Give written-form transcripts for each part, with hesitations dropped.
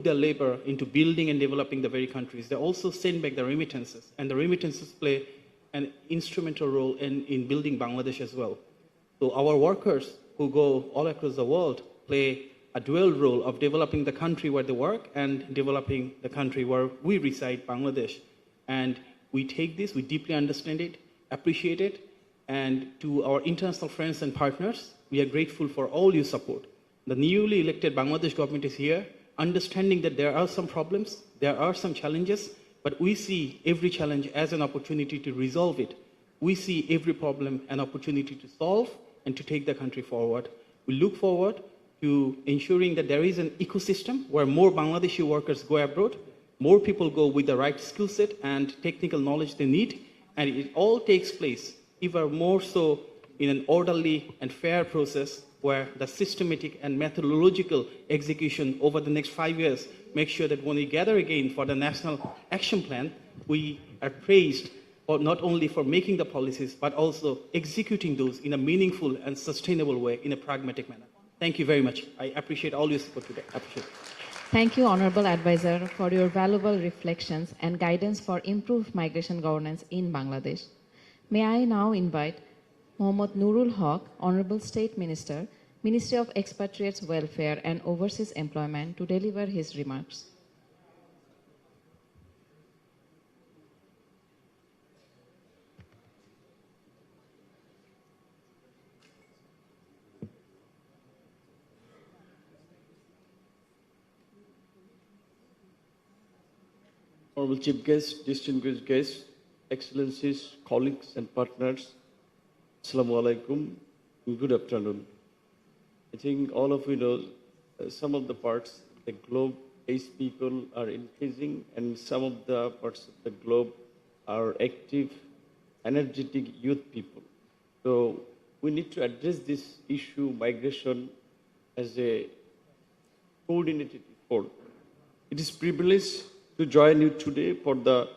their labor into building and developing the very countries. They also send back the remittances, and the remittances play an instrumental role in building Bangladesh as well. So our workers who go all across the world play a dual role of developing the country where they work and developing the country where we reside, Bangladesh. And we take this, we deeply understand it, appreciate it, and to our international friends and partners, we are grateful for all your support. The newly elected Bangladesh government is here, understanding that there are some problems, there are some challenges, but we see every challenge as an opportunity to resolve it. We see every problem an opportunity to solve and to take the country forward. We look forward to ensuring that there is an ecosystem where more Bangladeshi workers go abroad, more people go with the right skill set and technical knowledge they need, and it all takes place even more so in an orderly and fair process where the systematic and methodological execution over the next 5 years make sure that when we gather again for the National Action Plan, we are praised for not only for making the policies, but also executing those in a meaningful and sustainable way in a pragmatic manner. Thank you very much. I appreciate all your support today. I appreciate it. Thank you, Honorable Advisor, for your valuable reflections and guidance for improved migration governance in Bangladesh. May I now invite Mohammad Nurul Haq, Honorable State Minister, Ministry of Expatriates Welfare and Overseas Employment, to deliver his remarks. Honorable Chief Guest, distinguished guests, Excellencies, colleagues and partners, Assalamu alaikum, good afternoon. I think all of you know some of the parts of the globe, age people are increasing, and some of the parts of the globe are active, energetic youth people. So we need to address this issue, migration, as a coordinated effort. It is privilege to join you today for the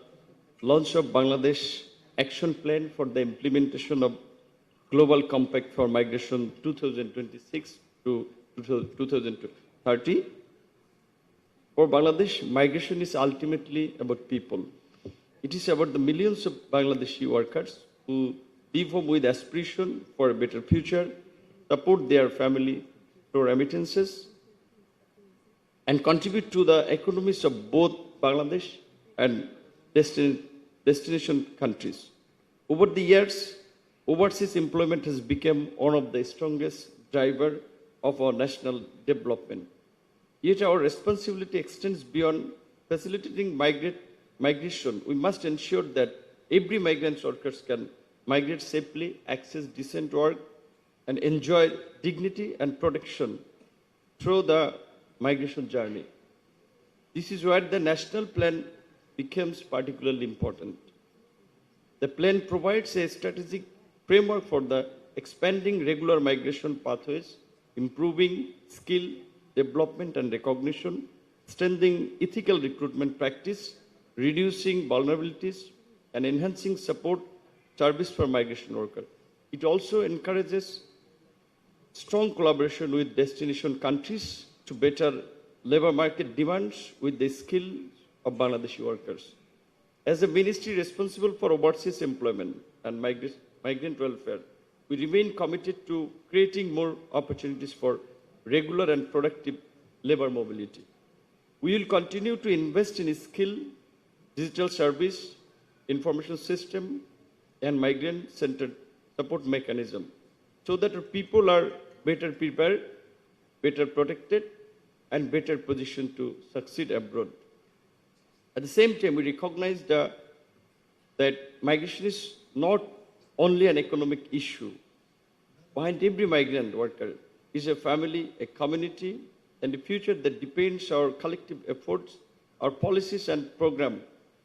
launch of Bangladesh Action Plan for the implementation of Global Compact for Migration 2026 to 2030. For Bangladesh, migration is ultimately about people. It is about the millions of Bangladeshi workers who leave home with aspiration for a better future, support their family through remittances, and contribute to the economies of both Bangladesh and destination countries. Over the years, overseas employment has become one of the strongest drivers of our national development. Yet our responsibility extends beyond facilitating migration. We must ensure that every migrant workers can migrate safely, access decent work, and enjoy dignity and protection through the migration journey. This is where the national plan becomes particularly important. The plan provides a strategic framework for the expanding regular migration pathways, improving skill development and recognition, strengthening ethical recruitment practice, reducing vulnerabilities, and enhancing support service for migration workers. It also encourages strong collaboration with destination countries to better labor market demands with the skill of Bangladeshi workers. As a ministry responsible for overseas employment and migrant welfare, we remain committed to creating more opportunities for regular and productive labor mobility. We will continue to invest in skill, digital service, information system, and migrant-centered support mechanism so that our people are better prepared, better protected, and better positioned to succeed abroad. At the same time, we recognize that migration is not only an economic issue. Behind every migrant worker is a family, a community, and a future that depends on our collective efforts. Our policies and program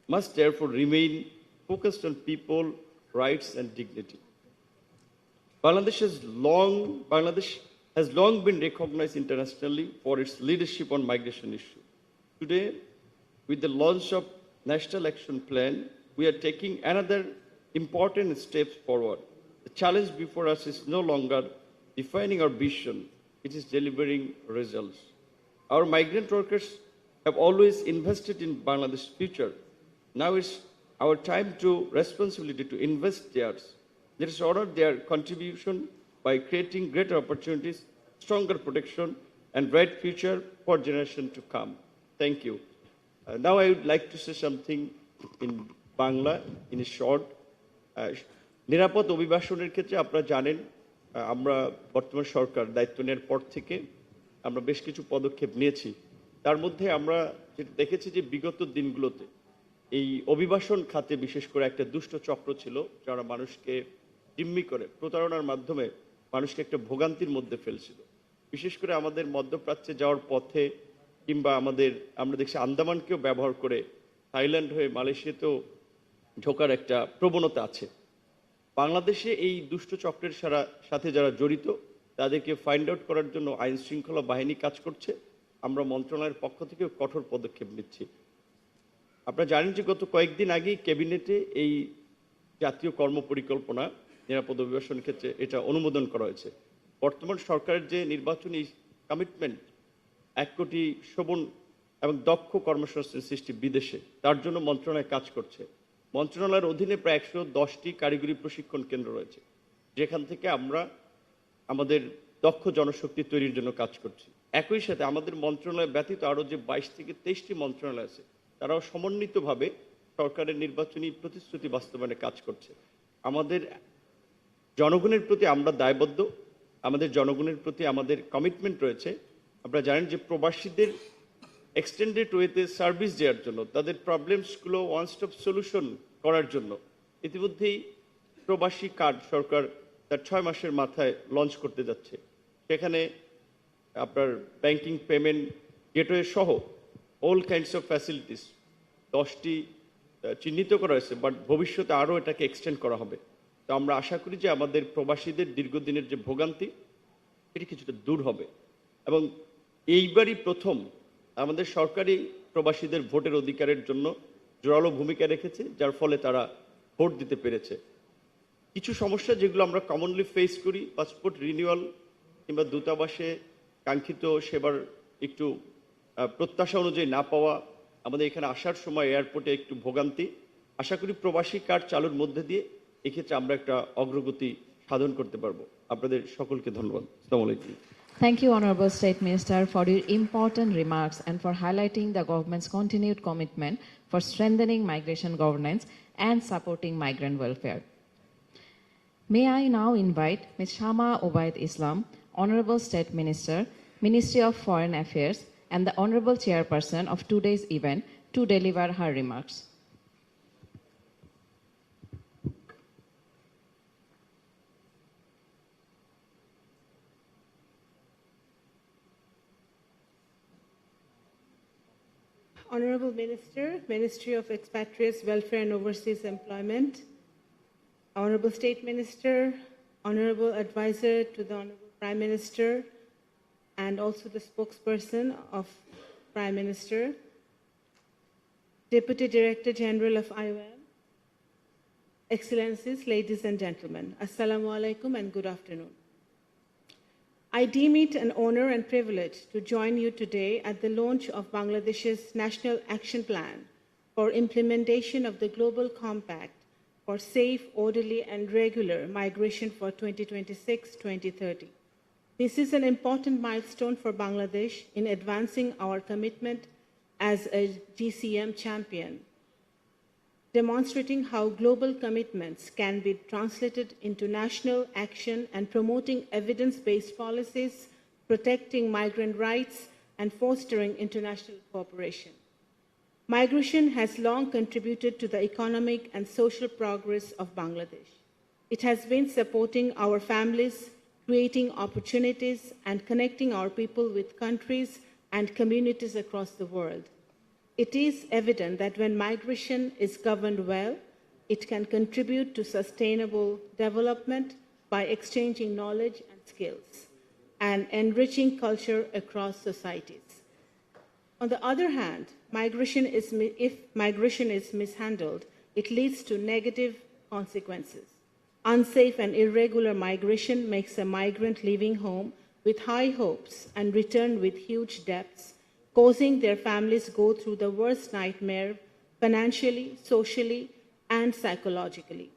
must therefore remain focused on people, rights, and dignity. Bangladesh has long been recognized internationally for its leadership on migration issues. Today, with the launch of National Action Plan, we are taking another important step forward. The challenge before us is no longer defining our vision, it is delivering results. Our migrant workers have always invested in Bangladesh's future. Now it's our time to responsibility to invest theirs. Let us honor their contribution by creating greater opportunities, stronger protection, and bright future for generations to come. Thank you. Now I would like to say something in Bangla, in a short. নিরাপদ অভিবাসনের ক্ষেত্রে আপনারা জানেন আমরা বর্তমান সরকার দায়িত্ব নেওয়ার পর থেকে আমরা বেশ কিছু পদক্ষেপ নিয়েছি। তার মধ্যে আমরা যেটা দেখেছি যে বিগত দিনগুলোতে এই অভিবাসন খাতে বিশেষ করে একটা দুষ্ট চক্র ছিল যারা মানুষকে জিম্মি করে প্রতারণার মাধ্যমে মানুষকে একটা ভোগান্তির মধ্যে ফেলছিল। বিশেষ করে আমাদের মধ্যপ্রাচ্যে যাওয়ার পথে কিংবা আমরা দেখছি আন্দামানকেও ব্যবহার করে থাইল্যান্ড হয়ে মালয়েশিয়াতেও ঢোকার একটা প্রবণতা আছে। বাংলাদেশে এই দুষ্ট চক্রের সাথে যারা জড়িত তাদেরকে ফাইন্ড আউট করার জন্য আইন শৃঙ্খলা বাহিনী কাজ করছে। আমরা মন্ত্রণালয়ের পক্ষ থেকে কঠোর পদক্ষেপ নিচ্ছি। আপনারা জানেন যে গত কয়েকদিন আগেই ক্যাবিনেটে এই জাতীয় কর্মপরিকল্পনা নিরাপদ অভিবাসন ক্ষেত্রে এটা অনুমোদন করা হয়েছে। বর্তমান সরকারের যে নির্বাচনী কমিটমেন্ট 1 কোটি শোভন এবং দক্ষ কর্মসংস্থান সৃষ্টি বিদেশে, তার জন্য মন্ত্রণালয় কাজ করছে। মন্ত্রণালয়ের অধীনে প্রায় 110টি কারিগরি প্রশিক্ষণ কেন্দ্র রয়েছে, যেখান থেকে আমরা আমাদের দক্ষ জনশক্তি তৈরির জন্য কাজ করছি। একই সাথে আমাদের মন্ত্রণালয় ব্যতীত আরও যে 22 থেকে 23টি মন্ত্রণালয় আছে তারাও সমন্বিতভাবে সরকারের নির্বাচনী প্রতিশ্রুতি বাস্তবায়নে কাজ করছে। আমাদের জনগণের প্রতি আমরা দায়বদ্ধ, আমাদের জনগণের প্রতি আমাদের কমিটমেন্ট রয়েছে। আপনারা জানেন যে প্রবাসীদের এক্সটেন্ডেড ওয়েতে সার্ভিস দেওয়ার জন্য, তাদের প্রবলেমসগুলো ওয়ান স্টপ সলিউশন করার জন্য ইতিমধ্যেই প্রবাসী কার্ড সরকার তার 6 মাসের মাথায় লঞ্চ করতে যাচ্ছে। সেখানে আপনার ব্যাংকিং, পেমেন্ট, গেটওয়ে সহ অল কাইন্ডস অফ ফ্যাসিলিটিস 10টি চিহ্নিত করা হয়েছে, বাট ভবিষ্যতে আরও এটাকে এক্সটেন্ড করা হবে। তো আমরা আশা করি যে আমাদের প্রবাসীদের দীর্ঘদিনের যে ভোগান্তি এটি কিছুটা দূর হবে। এবং এইবারই প্রথম আমাদের সরকারি প্রবাসীদের ভোটের অধিকারের জন্য জোরালো ভূমিকা রেখেছে, যার ফলে তারা ভোট দিতে পেরেছে। কিছু সমস্যা যেগুলো আমরা কমনলি ফেস করি, পাসপোর্ট রিনিউয়াল কিংবা দূতাবাসে কাঙ্ক্ষিত সেবার একটু প্রত্যাশা অনুযায়ী না পাওয়া, আমাদের এখানে আসার সময় এয়ারপোর্টে একটু ভোগান্তি। আশা করি প্রবাসী কার্ড চালুর মধ্যে দিয়ে এক্ষেত্রে আমরা একটা অগ্রগতি সাধন করতে পারবো। আপনাদের সকলকে ধন্যবাদ। আসসালামু আলাইকুম। Thank you, Honorable State Minister, for your important remarks and for highlighting the government's continued commitment for strengthening migration governance and supporting migrant welfare. May I now invite Ms. Shama Obaid Islam, Honorable State Minister, Ministry of Foreign Affairs, and the Honorable Chairperson of today's event to deliver her remarks. Honorable Minister, Ministry of Expatriates, Welfare and Overseas Employment, Honorable State Minister, Honorable Advisor to the Honorable Prime Minister, and also the spokesperson of Prime Minister, Deputy Director General of IOM, Excellencies, ladies and gentlemen, Assalamu alaikum and good afternoon. I deem it an honor and privilege to join you today at the launch of Bangladesh's National Action Plan for implementation of the Global Compact for safe, orderly, and regular migration for 2026-2030. This is an important milestone for Bangladesh in advancing our commitment as a GCM champion, demonstrating how global commitments can be translated into national action and promoting evidence-based policies, protecting migrant rights, and fostering international cooperation. Migration has long contributed to the economic and social progress of Bangladesh. It has been supporting our families, creating opportunities, and connecting our people with countries and communities across the world. It is evident that when migration is governed well, it can contribute to sustainable development by exchanging knowledge and skills and enriching culture across societies. On the other hand, if migration is mishandled, it leads to negative consequences. Unsafe and irregular migration makes a migrant leaving home with high hopes and return with huge debts, causing their families go through the worst nightmare financially, socially, and psychologically.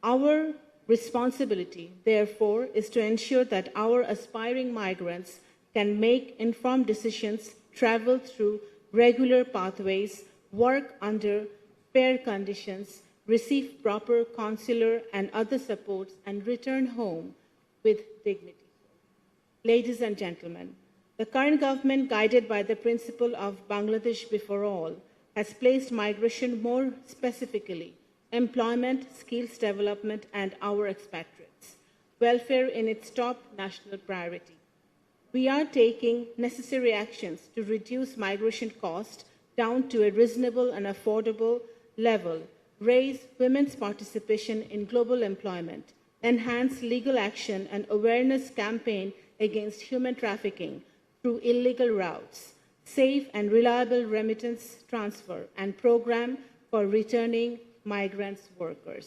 Our responsibility, therefore, is to ensure that our aspiring migrants can make informed decisions, travel through regular pathways, work under fair conditions, receive proper consular and other supports, and return home with dignity. Ladies and gentlemen, the current government, guided by the principle of Bangladesh before all, has placed migration more specifically, employment, skills development, and our expatriates' welfare in its top national priority. We are taking necessary actions to reduce migration costs down to a reasonable and affordable level, raise women's participation in global employment, enhance legal action and awareness campaign against human trafficking through illegal routes, safe and reliable remittance transfer, and program for returning migrants workers.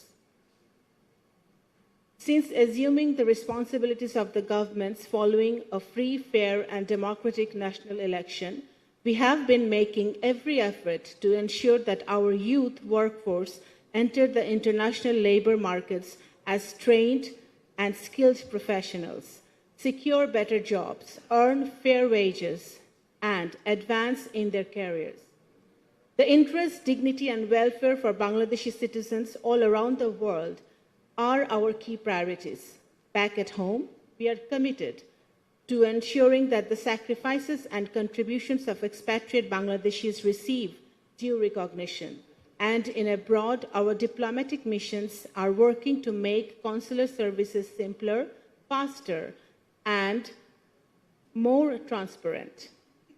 Since assuming the responsibilities of the governments following a free, fair, and democratic national election, we have been making every effort to ensure that our youth workforce enter the international labor markets as trained and skilled professionals, secure better jobs, earn fair wages, and advance in their careers. The interest, dignity, and welfare for Bangladeshi citizens all around the world are our key priorities. Back at home, we are committed to ensuring that the sacrifices and contributions of expatriate Bangladeshis receive due recognition. And in abroad, our diplomatic missions are working to make consular services simpler, faster, and more transparent.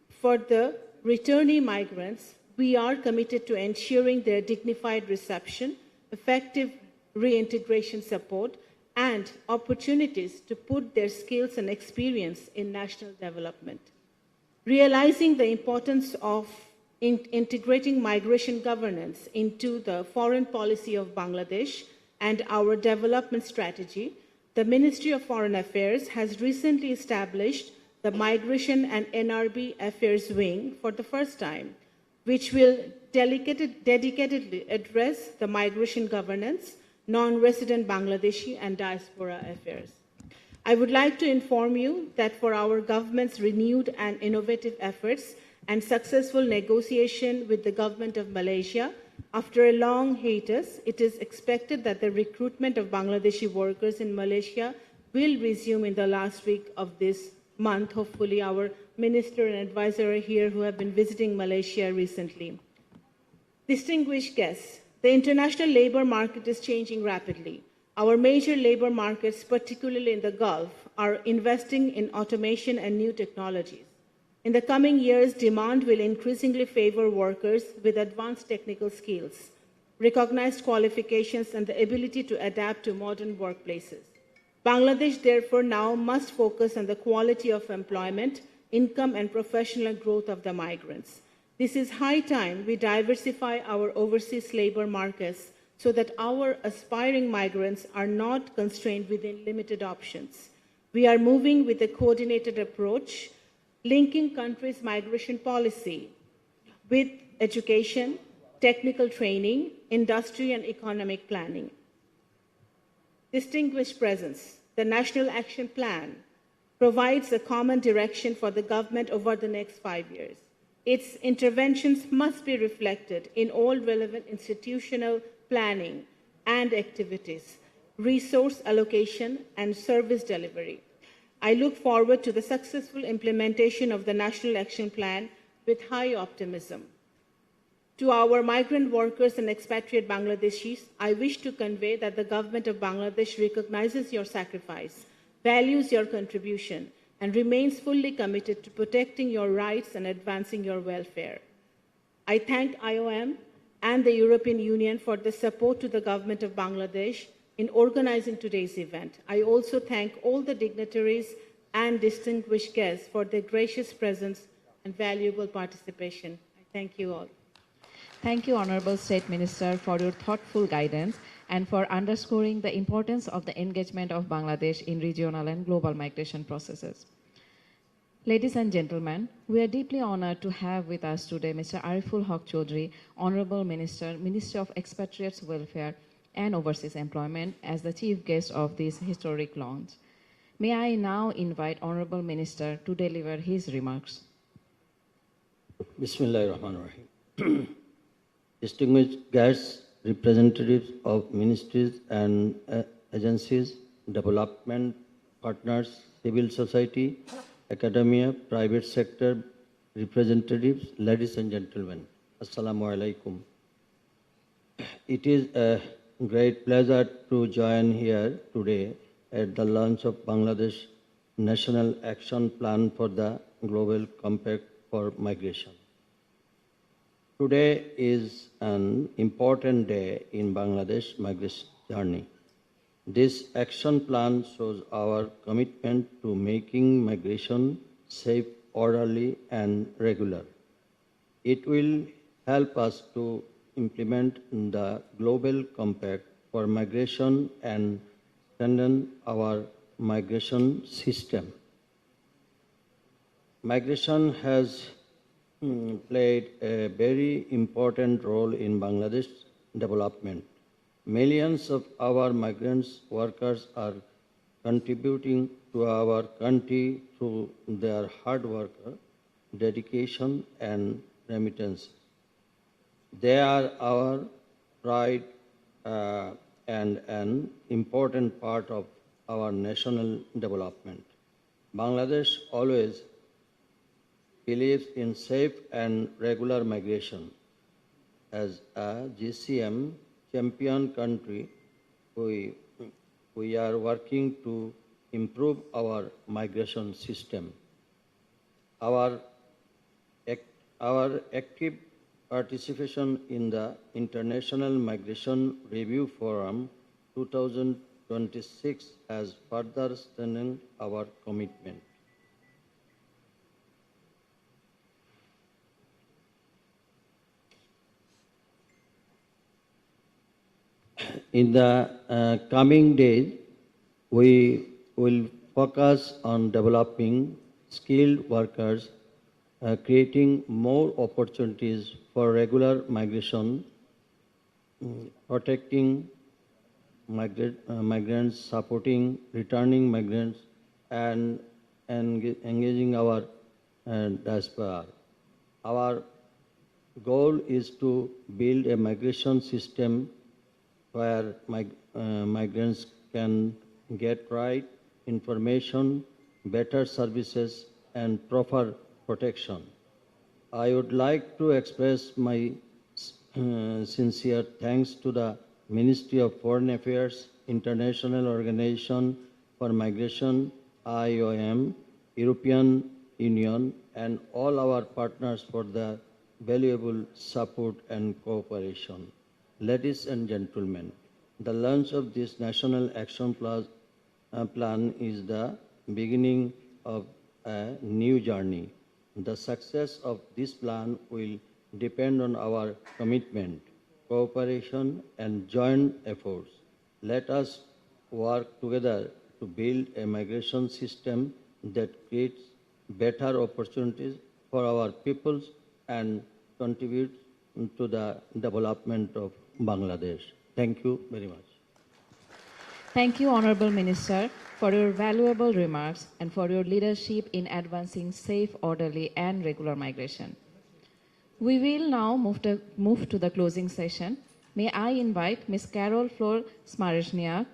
For the returnee migrants, we are committed to ensuring their dignified reception, effective reintegration support, and opportunities to put their skills and experience in national development. Realizing the importance of integrating migration governance into the foreign policy of Bangladesh and our development strategy, the Ministry of Foreign Affairs has recently established the Migration and NRB Affairs Wing for the first time, which will dedicatedly address the migration governance, non-resident Bangladeshi, and diaspora affairs. I would like to inform you that for our government's renewed and innovative efforts and successful negotiation with the government of Malaysia, after a long hiatus, it is expected that the recruitment of Bangladeshi workers in Malaysia will resume in the last week of this month. Hopefully, our minister and advisor are here who have been visiting Malaysia recently. Distinguished guests, the international labor market is changing rapidly. Our major labor markets, particularly in the Gulf, are investing in automation and new technologies. In the coming years, demand will increasingly favor workers with advanced technical skills, recognized qualifications, and the ability to adapt to modern workplaces. Bangladesh, therefore, now must focus on the quality of employment, income, and professional growth of the migrants. This is high time we diversify our overseas labor markets so that our aspiring migrants are not constrained within limited options. We are moving with a coordinated approach, linking countries' migration policy with education, technical training, industry, and economic planning. Distinguished presence, the National Action Plan provides a common direction for the government over the next 5 years. Its interventions must be reflected in all relevant institutional planning and activities, resource allocation, and service delivery. I look forward to the successful implementation of the National Action Plan with high optimism. To our migrant workers and expatriate Bangladeshis, I wish to convey that the government of Bangladesh recognizes your sacrifice, values your contribution, and remains fully committed to protecting your rights and advancing your welfare. I thank IOM and the European Union for the support to the government of Bangladesh in organizing today's event. I also thank all the dignitaries and distinguished guests for their gracious presence and valuable participation. I thank you all. Thank you, Honorable State Minister, for your thoughtful guidance and for underscoring the importance of the engagement of Bangladesh in regional and global migration processes. Ladies and gentlemen, we are deeply honored to have with us today Mr. Ariful Haq Chaudhry, Honorable Minister, Ministry of Expatriates Welfare and Overseas Employment, as the chief guest of this historic launch. May I now invite Honorable Minister to deliver his remarks. Bismillahirrahmanirrahim. Distinguished guests, representatives of ministries and agencies, development partners, civil society, academia, private sector representatives, ladies and gentlemen, Assalamu alaikum. It is a great pleasure to join here today at the launch of Bangladesh National Action Plan for the Global Compact for Migration. Today is an important day in Bangladesh migration journey. This action plan shows our commitment to making migration safe, orderly, and regular. It will help us to implement the Global Compact for Migration and strengthen our migration system. Migration has played a very important role in Bangladesh development. Millions of our migrants workers are contributing to our country through their hard work, dedication, and remittance. They are our pride and an important part of our national development. Bangladesh always believes in safe and regular migration. As a GCM champion country, we are working to improve our migration system. Our active participation in the International Migration Review Forum 2026 has further strengthened our commitment. In the coming days, we will focus on developing skilled workers, creating more opportunities for regular migration, protecting migrants, supporting returning migrants, and engaging our diaspora. Our goal is to build a migration system where migrants can get right information, better services, and proper protection. I would like to express my sincere thanks to the Ministry of Foreign Affairs, International Organization for Migration, IOM, European Union, and all our partners for the valuable support and cooperation. Ladies and gentlemen, the launch of this National Action Plan is the beginning of a new journey. The success of this plan will depend on our commitment, cooperation, and joint efforts. Let us work together to build a migration system that creates better opportunities for our peoples and contributes to the development of Bangladesh. Thank you very much. Thank you, Honorable Minister, for your valuable remarks and for your leadership in advancing safe, orderly, and regular migration. We will now move to the closing session. May I invite Ms. Carol Flor Smarishniak,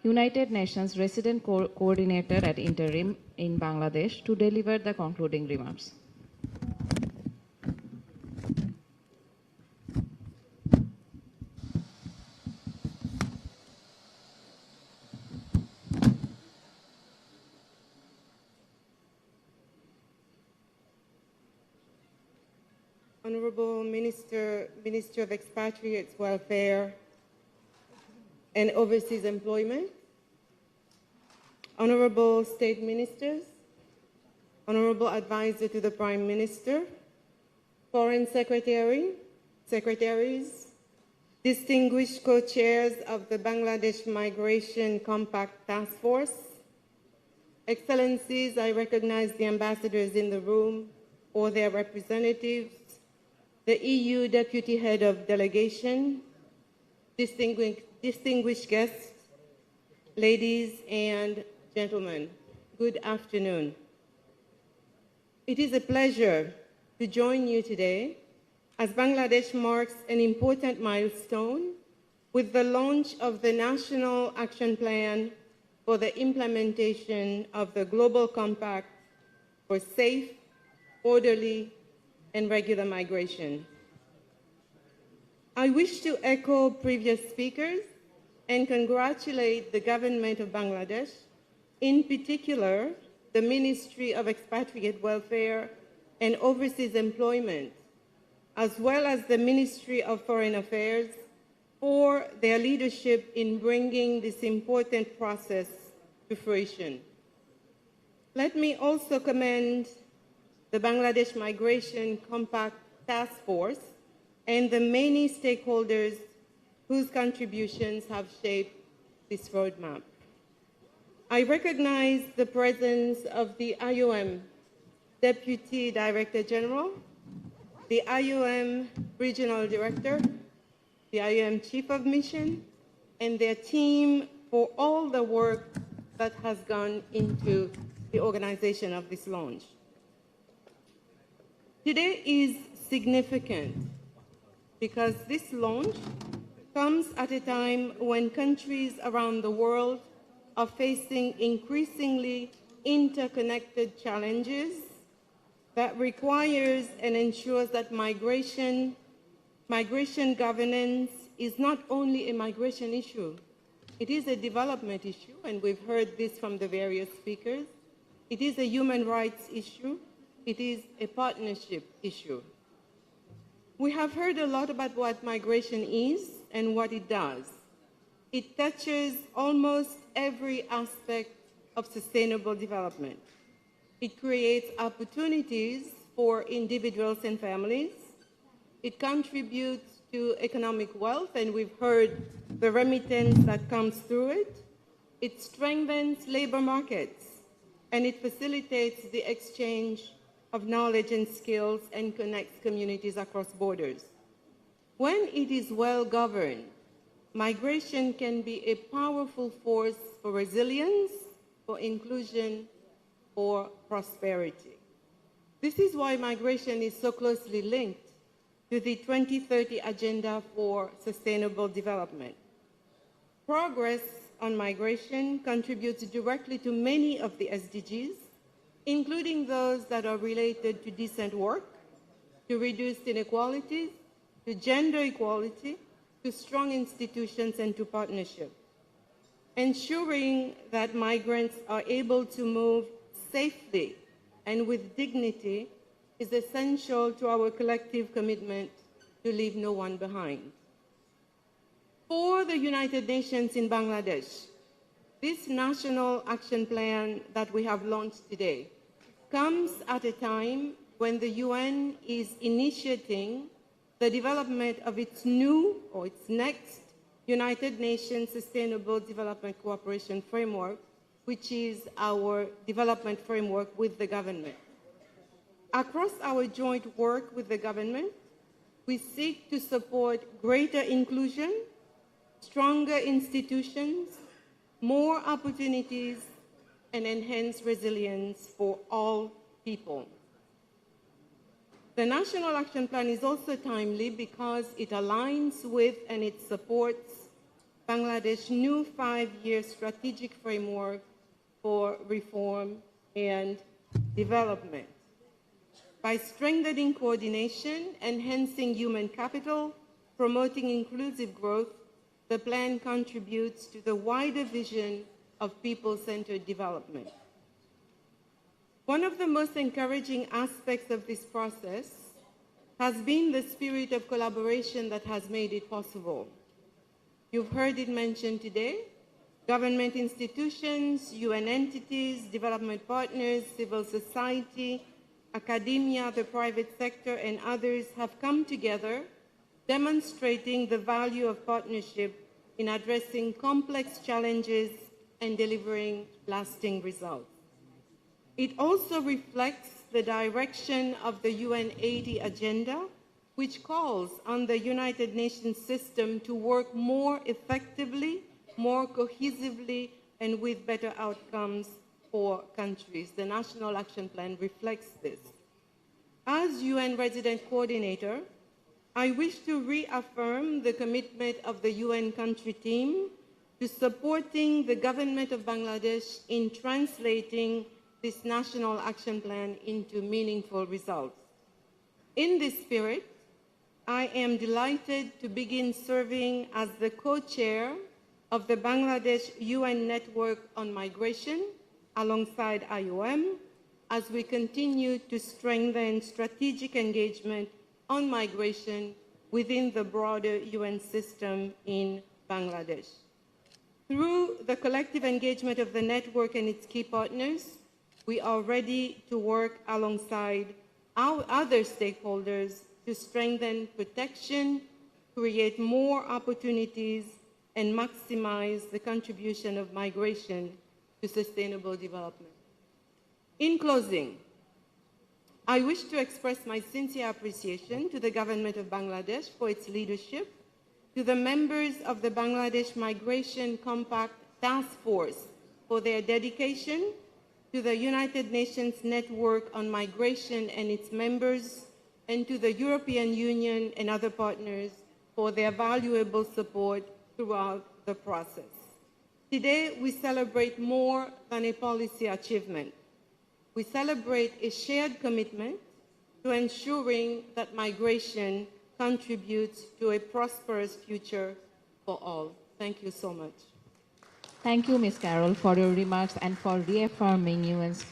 United Nations Resident Coordinator at Interim in Bangladesh, to deliver the concluding remarks. Honorable Minister of Expatriates Welfare and Overseas Employment, Honorable State Ministers, Honorable Advisor to the Prime Minister, Foreign Secretaries, distinguished co-chairs of the Bangladesh Migration Compact Task Force, Excellencies, I recognize the ambassadors in the room or their representatives, the EU Deputy Head of Delegation, distinguished guests, ladies and gentlemen, good afternoon. It is a pleasure to join you today as Bangladesh marks an important milestone with the launch of the National Action Plan for the implementation of the Global Compact for safe, orderly, and regular migration. I wish to echo previous speakers and congratulate the government of Bangladesh, in particular, the Ministry of Expatriate Welfare and Overseas Employment, as well as the Ministry of Foreign Affairs, for their leadership in bringing this important process to fruition. Let me also commend the Bangladesh Migration Compact Task Force and the many stakeholders whose contributions have shaped this roadmap. I recognize the presence of the IOM Deputy Director General, the IOM Regional Director, the IOM Chief of Mission, and their team for all the work that has gone into the organization of this launch. Today is significant because this launch comes at a time when countries around the world are facing increasingly interconnected challenges that requires and ensures that migration governance is not only a migration issue, it is a development issue, and we've heard this from the various speakers. It is a human rights issue. It is a partnership issue. We have heard a lot about what migration is and what it does. It touches almost every aspect of sustainable development. It creates opportunities for individuals and families. It contributes to economic wealth, and we've heard the remittance that comes through it. It strengthens labor markets, and it facilitates the exchange of knowledge and skills and connects communities across borders. When it is well governed, migration can be a powerful force for resilience, for inclusion, for prosperity. This is why migration is so closely linked to the 2030 Agenda for Sustainable Development. Progress on migration contributes directly to many of the SDGs, including those that are related to decent work, to reduced inequalities, to gender equality, to strong institutions, and to partnership. Ensuring that migrants are able to move safely and with dignity is essential to our collective commitment to leave no one behind. For the United Nations in Bangladesh, this National Action Plan that we have launched today comes at a time when the UN is initiating the development of its new or its next United Nations Sustainable Development Cooperation Framework, which is our development framework with the government. Across our joint work with the government, we seek to support greater inclusion, stronger institutions, more opportunities, and enhanced resilience for all people. The National Action Plan is also timely because it aligns with and it supports Bangladesh's new 5-year strategic framework for reform and development. By strengthening coordination, enhancing human capital, promoting inclusive growth, the plan contributes to the wider vision of people-centered development. One of the most encouraging aspects of this process has been the spirit of collaboration that has made it possible. You've heard it mentioned today. Government institutions, UN entities, development partners, civil society, academia, the private sector, and others have come together, demonstrating the value of partnership in addressing complex challenges and delivering lasting results. It also reflects the direction of the UN 80 agenda, which calls on the United Nations system to work more effectively, more cohesively, and with better outcomes for countries. The National Action Plan reflects this. As UN Resident Coordinator, I wish to reaffirm the commitment of the UN country team to supporting the government of Bangladesh in translating this National Action Plan into meaningful results. In this spirit, I am delighted to begin serving as the co-chair of the Bangladesh UN Network on Migration alongside IOM as we continue to strengthen strategic engagement on migration within the broader UN system in Bangladesh. Through the collective engagement of the network and its key partners, we are ready to work alongside our other stakeholders to strengthen protection, create more opportunities, and maximize the contribution of migration to sustainable development. In closing, I wish to express my sincere appreciation to the government of Bangladesh for its leadership, to the members of the Bangladesh Migration Compact Task Force for their dedication, to the United Nations Network on Migration and its members, and to the European Union and other partners for their valuable support throughout the process. Today, we celebrate more than a policy achievement. We celebrate a shared commitment to ensuring that migration contributes to a prosperous future for all. Thank you so much. Thank you, Ms. Carroll, for your remarks and for reaffirming UN's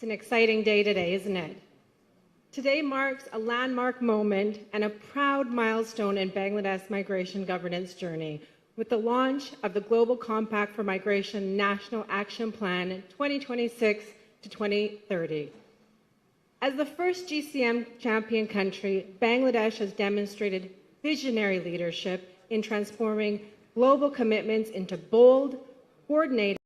It's an exciting day today, isn't it? Today marks a landmark moment and a proud milestone in Bangladesh migration governance journey with the launch of the Global Compact for Migration National Action Plan 2026 to 2030. As the first GCM champion country, Bangladesh has demonstrated visionary leadership in transforming global commitments into bold, coordinated